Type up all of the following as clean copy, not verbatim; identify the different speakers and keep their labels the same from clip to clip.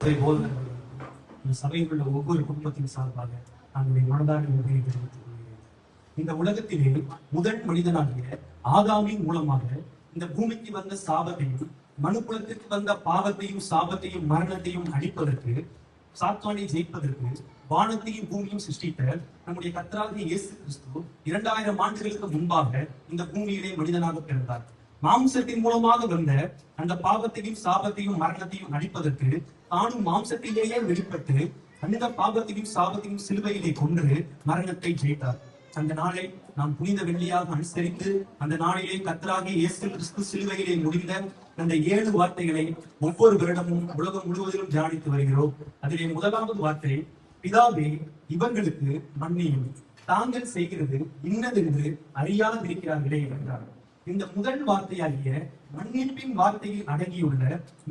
Speaker 1: சபையில் உள்ள ஒவ்வொரு குடும்பத்தின் சார்பாக நாங்கள் மனதார நன்றியை தெரிவித்துக் கொள்கிறேன். இந்த உலகத்திலே முதல் மனிதனாகிய ஆதாமின் மூலமாக இந்த பூமிக்கு வந்த சாபத்தையும் மனுக்குலத்திற்கு வந்த பாவத்தையும் சாபத்தையும் மரணத்தையும் அழிப்பதற்கு சாத்தானை ஜெயிப்பதற்கு வானத்தையும் பூமியும் சிருஷ்டித்த நம்முடைய கர்த்தராகிய இயேசு கிறிஸ்து 2000 ஆண்டுகளுக்கு முன்பாக இந்த பூமியிலே மனிதனாக பிறந்தார். மாம்சத்தின் மூலமாக வந்த அந்த பாவத்தையும் சாபத்தையும் மரணத்தையும் அழிப்பதற்கு தானும் மாம்சத்திலேயே வெளிப்பட்டு அந்த பாவத்தையும் சாபத்தையும் சிலுவையிலே கொன்று மரணத்தை ஜெயித்தார். அந்த நாளை நாம் புனித வெள்ளியாக அனுசரித்து அந்த நாளிலே கர்த்தராகிய இயேசு கிறிஸ்து சிலுவையிலே முடிந்த அந்த 7 வார்த்தைகளை ஒவ்வொரு வருடமும் உலகம் முழுவதிலும் தியானித்து வருகிறோம். அதிலே முதலாவது வார்த்தை, பிதாவே இவங்களுக்கு மன்னியும், தாங்கள் செய்கிறது இன்னதென்று அறியாதிருக்கிறார்களே என்றார். இந்த முதல் வார்த்தையாகிய மன்னிப்பின் வார்த்தையில் அடங்கியுள்ள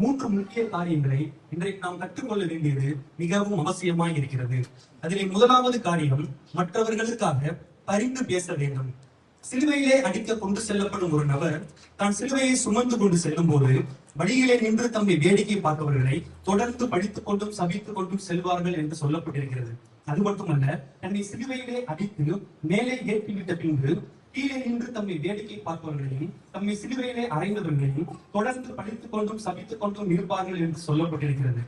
Speaker 1: 3 முக்கிய காரியங்களை இன்றைக்கு நாம் கற்றுக்கொள்ள வேண்டியது மிகவும் அவசியமாய் இருக்கிறது. அதிலே முதலாவது காரியம், மற்றவர்களுக்காக பரிந்து பேச வேண்டும். சிலுவையிலே அடிக்க கொண்டு செல்லப்படும் ஒரு நபர் தான் சிலுவையை சுமந்து கொண்டு செல்லும் போது வழியிலே நின்று தம்மை வேடிக்கை பார்ப்பவர்களை தொடர்ந்து படித்துக் கொண்டும் சபித்துக் கொண்டும் செல்வார்கள் என்று சொல்லப்பட்டிருக்கிறது. அது மட்டுமல்ல, தன்னை சிலுவையிலே அடித்து மேலே ஏற்றிவிட்ட பின்பு கீழே நின்று தம்மை வேடிக்கை பார்ப்பவர்களையும் தம்மை சிலுவையிலே அறைந்தவர்களையும் தொடர்ந்து படித்துக் கொண்டும் சபித்துக் கொண்டும் இருப்பார்கள் என்று சொல்லப்பட்டிருக்கிறது.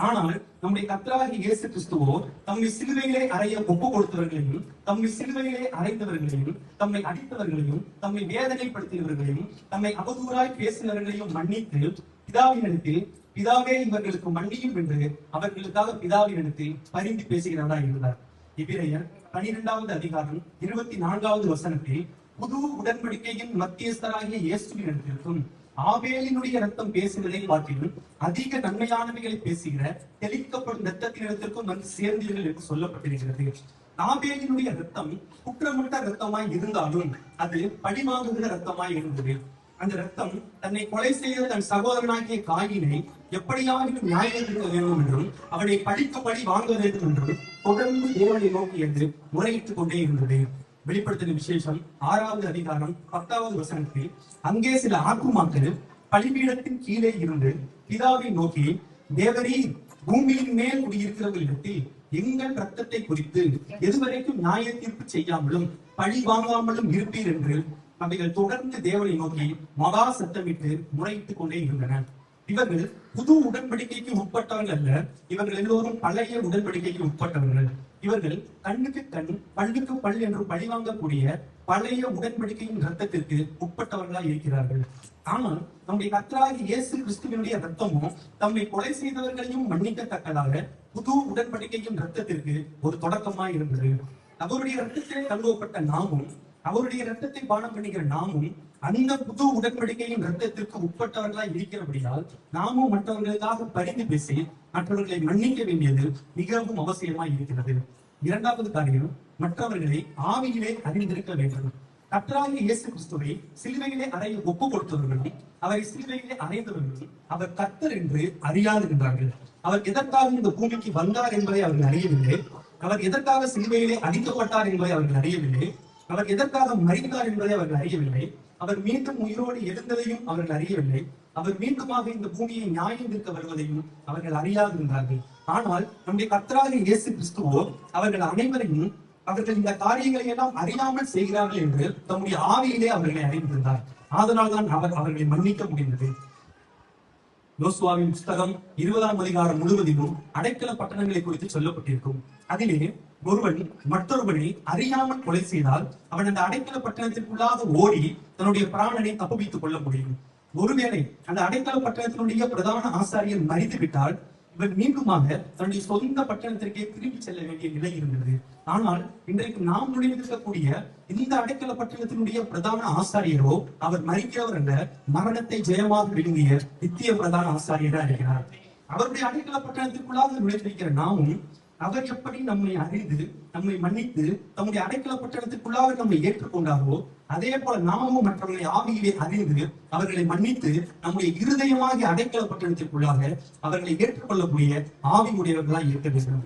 Speaker 1: ஆனால் நம்முடைய கர்த்தராகிய இயேசு கிறிஸ்துவோ தம்மை சிலுவையிலே அறைய ஒப்பு கொடுத்தவர்களையும் தம்மை சிலுவையிலே அறைந்தவர்களையும் தம்மை அடித்தவர்களையும் தம்மை வேதனைப்படுத்தியவர்களையும் தம்மை அவதூறாய் பேசினவர்களையும் மன்னித்து பிதாவினிடத்தில் பிதாவே இவர்களுக்கு மன்னியும் என்று அவர்களுக்காக பிதாவினிடத்தில் பரிந்து பேசுகிறவராய் இருந்தார். எபிரேயர் 12வது அதிகாரம் 24வது வசனத்தில் புது உடன்படிக்கையின் மத்தியஸ்தராகிய இயேசுவினிடத்திற்கும் ஆபேலினுடைய ரத்தம் பேசுவதை பார்த்திலும் அதிக நன்மையானவைகளை பேசுகிற தெளிக்கப்படும் ரத்தத்தினிடத்திற்கும் வந்து சேர்ந்தீர்கள் என்று சொல்லப்பட்டிருக்கிறது. ஆபேலினுடைய ரத்தம் குற்றமற்ற ரத்தமாய் இருந்தாலும் அது பழிவாங்குகிற ரத்தமாய் இருந்தது. அந்த ரத்தம் தன்னை கொலை செய்த தன் சகோதரனாகிய காயினை எப்படியாவது நியாயப்படுத்த வேண்டும் என்றும் அவனை பழிக்கப்படி வாங்க வேண்டும் என்றும் தொடர்ந்து தேவனை நோக்கி என்று முறையிட்டுக் கொண்டே இருந்தது. வெளிப்படுத்தின விசேஷம் 6வது அதிகாரம் 10வது வசனத்தில் அங்கே சில ஆத்துமாக்கள் பலிபீடத்தின் கீழே இருந்து பிதாவை நோக்கி, தேவரீர் பூமியின் மேல் குடியிருக்கிறவர்களிடத்தில் எங்கள் ரத்தத்தை குறித்து எதுவரைக்கும் நியாய தீர்ப்பு செய்யாமலும் பழி வாங்காமலும் இருப்பீர் என்று அவைகள் தொடர்ந்து தேவனை நோக்கி மகா சத்தமிட்டு முறையிட்டுக் கொண்டே இருந்தன. இவர்கள் புது உடன்படிக்கைக்கு உட்பட்டவர்கள் அல்ல, இவர்கள் எல்லோரும் பழைய உடன்படிக்கைக்கு உட்பட்டவர்கள். இவர்கள் கண்ணுக்கு கண் பல்லுக்கு பல் என்று பழிவாங்கக்கூடிய பழைய உடன்படிக்கையின் ரத்தத்திற்கு உட்பட்டவர்களாய் இருக்கிறார்கள். ஆனால் நம்முடைய கர்த்தராகிய இயேசு கிறிஸ்துவினுடைய ரத்தமும் தம்மை கொலை செய்தவர்களையும் மன்னிக்கத்தக்கதாக புது உடன்படிக்கையின் ரத்தத்திற்கு ஒரு தொடக்கமாய் இருந்தது. அவருடைய ரத்தத்திலே கழுவப்பட்ட நாமும் அவருடைய ரத்தத்தை பானம் பண்ணுகிற நாமும் அந்த புது உடன்படிக்கையின் ரத்தத்திற்கு உட்பட்டவர்களாய் இருக்கிறபடியால் நாமும் மற்றவர்களுக்காக பரிந்து பேசி மற்றவர்களை மன்னிக்க வேண்டியது மிகவும் அவசியமாய் இருக்கிறது. 2வது காரியம், மற்றவர்களை ஆவியிலே அறிந்திருக்க வேண்டும். கர்த்தராகிய இயேசு கிறிஸ்துவை சிலுவையிலே அறைய ஒப்பு கொடுத்தவர்களும் அவரை சிலுவையிலே அறைந்தவர்களும் அவர் கர்த்தர் என்று அறியாதிருந்தார்கள். அவர் எதற்காக இந்த பூமிக்கு வந்தார் என்பதை அவர்கள் அறியவில்லை. அவர் எதற்காக சிலுவையிலே அடிக்கப்பட்டார் என்பதை அவர்கள் அறியவில்லை. அவர் எதற்காக மறித்தார் என்பதை அவர்கள் அறியவில்லை. அவர் மீண்டும் உயிரோடு எழுந்ததையும் அவர்கள் அறியவில்லை. அவர் மீண்டுமாக இந்த பூமியை நியாயம் நிற்க வருவதையும் அவர்கள் அறியாதிருந்தார்கள். ஆனால் நம்முடைய கர்த்தராகிய இயேசு கிறிஸ்துவோ அவர்கள் அனைவரையும் அவர்கள் இந்த காரியங்களை எல்லாம் அறியாமல் செய்கிறார்கள் என்று தம்முடைய ஆவியிலே அவர்களை அறிந்திருந்தார். அதனால் தான் அவர்களை மன்னிக்க முடிந்தது. யோசுவாவின் புத்தகம் 20ஆம் அதிகாரம் முழுவதிலும் அடைக்கல பட்டணங்களை குறித்து சொல்லப்பட்டிருக்கும். அதிலே ஒருவன் மற்றொருவனை அறியாமல் கொலை செய்தால் அவன் அந்த அடைக்கல பட்டணத்திற்குள்ளாக ஓடி தன்னுடைய பிராணனை தப்புவித்துக் கொள்ள முடியும். ஒருவேளை அந்த அடைக்கல பட்டணத்தினுடைய பிரதான ஆசாரியர் மறித்து விட்டால் இவன் மீண்டுமாக தன்னுடைய சொந்த பட்டணத்திற்கே திரும்பி செல்ல வேண்டிய நிலை இருந்தது. ஆனால் இன்றைக்கு நாம் நுழைந்திருக்கக்கூடிய இந்த அடைக்கல பட்டணத்தினுடைய பிரதான ஆசாரியரோ அவர் மறிக்கிறவர் அல்ல, மரணத்தை ஜெயமாக விழுங்கிய நித்திய பிரதான ஆசாரியரா இருக்கிறார். அவருடைய அடைக்கல பட்டணத்திற்குள்ளாக நுழைந்திருக்கிற நாமும் அவர் எப்படி நம்மை அறிந்து நம்மை மன்னித்து தம்முடைய அடைக்கல பட்டணத்திற்குள்ளாக நம்மை ஏற்றுக்கொண்டாரோ அதே போல நாமும் மற்றவர்களை ஆவியிலே அறிந்து அவர்களை மன்னித்து நம்முடைய இருதயமாகிய அடைக்கல பட்டணத்திற்குள்ளாக அவர்களை ஏற்றுக்கொள்ளக்கூடிய ஆவி உடையவர்களாய் இருக்க வேண்டும்.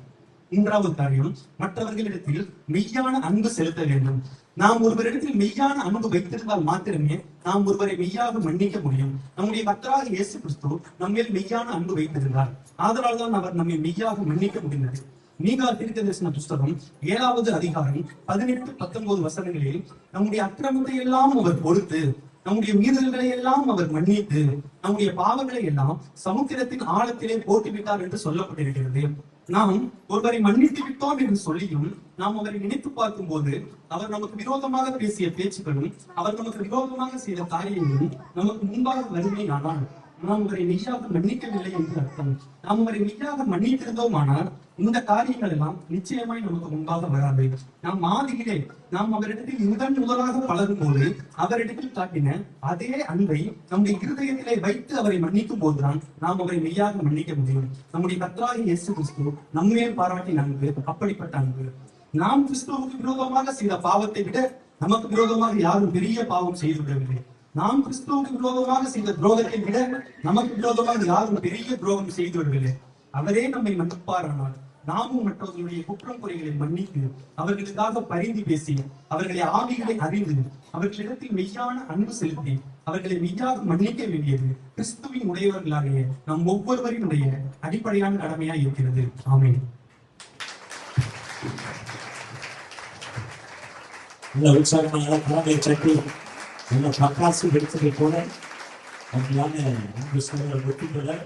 Speaker 1: மூன்றாவது காரியம், மற்றவர்களிடத்தில் மெய்யான அன்பு செலுத்த வேண்டும். நாம் ஒருவரிடத்தில் மெய்யான அன்பு வைத்திருந்தால் மாத்திரமே நாம் ஒருவரை மெய்யாக மன்னிக்க முடியும். நம்முடைய கர்த்தராகிய இயேசு கிறிஸ்து நம்மேல் மெய்யான அன்பு வைத்திருந்தார். ஆதலால்தான் அவர் நம்மை மெய்யாக மன்னிக்க முடிந்தது. மீகா தீர்க்கதரிசன புஸ்தகம் 7வது அதிகாரம் 18-19 வசனங்களில் நம்முடைய அக்கிரமத்தை எல்லாம் அவர் பொறுத்து, நம்முடைய மீறல்களை எல்லாம் அவர் மன்னித்து, நம்முடைய பாவங்களை எல்லாம் சமுத்திரத்தின் ஆழத்திலே போட்டுவிட்டார் என்று சொல்லப்பட்டிருக்கிறது. நாம் ஒருவரை மன்னித்து விட்டோம் என்று சொல்லியும் நாம் அவரை நினைத்து பார்க்கும் போது அவர் நமக்கு விரோதமாக பேசிய பேச்சுக்களும் அவர் நமக்கு விரோதமாக செய்த காரியங்களும் நமக்கு முன்பாக வருமையானால் நாம் அவரை மெய்யாக மன்னிக்கவில்லை என்று அர்த்தம். நாம் அவரை மெய்யாக மன்னித்திருந்தோமானால் இந்த காரியங்கள் எல்லாம் நிச்சயமாய் நமக்கு முன்பாக வராது. நாம் ஆதியிலே நாம் அவரிடத்தில் முதலாக பழகும் போது அவரிடத்தில் காட்டின அதே அன்பை நம்முடைய இருதயத்திலே வைத்து அவரை மன்னிக்கும் போதுதான் நாம் அவரை மெய்யாக மன்னிக்க முடியும். நம்முடைய கர்த்தராகிய இயேசு கிறிஸ்து நம்மேல் பாராட்டின அன்பு அப்படிப்பட்ட அன்பு. நாம் கிறிஸ்துவுக்கு விரோதமாக செய்த பாவத்தை விட நமக்கு விரோதமாக யாரும் பெரிய பாவம் செய்து விடவில்லை. நாம் கிறிஸ்துவுக்கு விரோதமாக செய்த துரோகத்தை விட நமக்கு விரோதமாக யாரும் பெரிய துரோகம் செய்து விடவில்லை. அவரே நம்மை மன்னிப்பாரானால் நாமும் மற்றவர்களுடைய குற்றம் குறைகளை மன்னித்து அவர்களுக்காக பரிந்து பேசி அவர்களை ஆவிகளை அறிந்து அவர்களிடத்தில் மெய்யான அன்பு செலுத்தி அவர்களை மெய்யாக மன்னிக்க வேண்டியது கிறிஸ்துவின் உடையவர்களாகிய நம் ஒவ்வொருவரினுடைய அடிப்படையான கடமையா இருக்கிறது. ஆமென்.
Speaker 2: உற்சாகமான கடமை சட்டி பக்காசு எடுத்ததை போல அன்பான அன்பு சகோதரர்